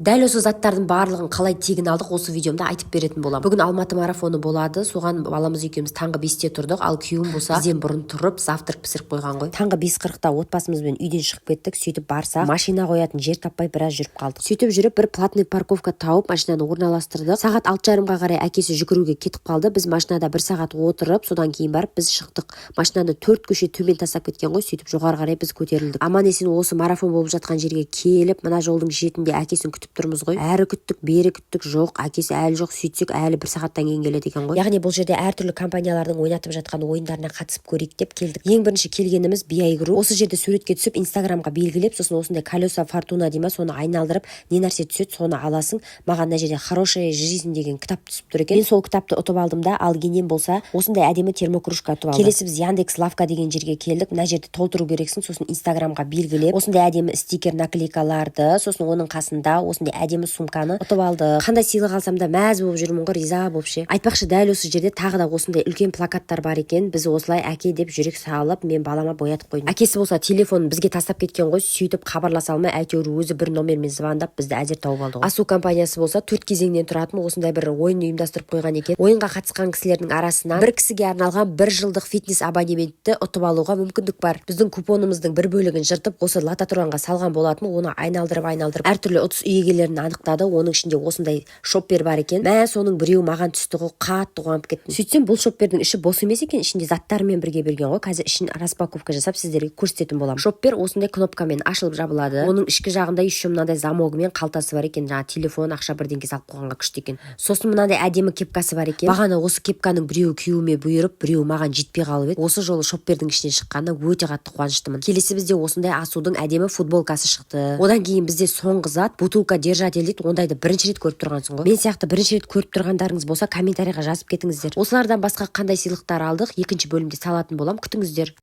Дәл осы заттардың барлығын қалай тегін алдық, осы видеомда айтып беретін боламын. Бүгін Алматы марафоны болады. Соған баламыз екеуміз таңғы 5-те тұрдық, ал күйеуім болса бізден бұрын тұрып завтрак пісіріп қойған ғой. Таңғы 5:40-та отбасымызбен үйден шығып кеттік. Сөйтіп барсақ, машина қоятын жер таппай біраз жүріп қалдық. Сөйтіп жүріп бір платный парковка тауып, машинаны орналастырдық. Сағат 6:30-ға қарай әкесі жүгіруге кетіп қалды. Біз машинада 1 сағат отырып, содан кейін барып біз шықтық. Машинаны 4 көше төмен тастап кеткен ғой. Сөйтіп жоғары қарай біз көтерілдік. Аман-есен осы марафон болып жатқан жерге келіп, мына жолдың шетінде әкесін күтіп тұрмыз ғой. Әрі күттік, бері күттік, жоқ, әкесі әлі жоқ. Сөйтсек әлі 1 сағаттан кейін келеді екен ғой. Яғни бұл жерде әртүрлі компаниялардың ойнатып жатқан ойындарына қатысып көрейік деп келдік. Ең бірінші келгеніміз BI Group. Осы жерде суретке түсіп, Инстаграмға белгілеп, сосын осындай колеса фортуна дейма, соны айналдырып, не нәрсе түседі, соны аласың. Маған мына жерде хорошая жизнь деген кітап түсіп тұр екен. Мен сол кітапты ұтып алдым да, ал генем болса, осындай әдемі термокружка ұтып алдым. Келесі біз Яндекс Лавка деген жерге келдік. Мына жерде толтыру керексің, сосын Инстаграмға белгілеп, осындай әдемі стикер наклейкаларды, сосын оның қасында осындай әдемі сумканы ұтып алды. Қандай сыйлық алсам да мәз болып жүрмін ғой, риза болып ше. Айтпақшы, дәл осы жерде тағы да осындай үлкен плакаттар бар екен. Біз осылай әке деп жүрек салып, мен балама боятып қойдым. Әкесі болса телефонын бізге тастап кеткен ғой, сөйтіп хабарласа алмай, әйтеуір өзі бір номермен звондап бізді әзер тауып алды ғой. Асу компаниясы болса 4 кезеңнен тұратын осындай бір ойын ұйымдастырып қойған екен. Ойынға қатысқан кісілердің арасынан бір кісіге арналған 1 жылдық фитнес абонементті ұтып алуға мүмкіндік бар. Біздің купонымыздың бір бөлігін жыртып, осы лототронға салған болатын, оны айналдырып әртүрлі ұтыс иегерлерін анықтады. Оның ішінде осындай шоппер бар екен. Мә, соның біреуі маған түсті ғой, қатты қуанып кеттім. Сөйтсем, бұл шоппердің іші бос емес екен, ішінде заттармен бірге берген ғой. Қазір ішін распаковка жасап сіздерге көрсететін боламын. Шоппер осындай кнопкамен ашылып жабылады. Оның ішкі жағында еще мынандай замогымен қалтасы бар екен. Жаңа телефон, ақша бірдеңке салып қойғанға күшті екен. Сосын мынандай әдемі кепкасы бар екен. Бағана осы кепканың біреуі күйеуіме бұйырып, біреуі маған жетпей қалып еді. Осы жолы шоппердің ішінен шыққанына өте қатты қуаныштымын. Келесі бізде осындай Асудың әдемі футболкасы шықты. Одан кейін бізде соңғы зат бутылка держатель дейді. Ондайды бірінші рет көріп тұрғансың ғой. Мен сияқты бірінші рет көріп тұрғандарыңыз болса, комментарийға жазып кетіңіздер. Осылардан басқа қандай сыйлықтар алдық, екінші бөлімде салатын болам, күтіңіздер.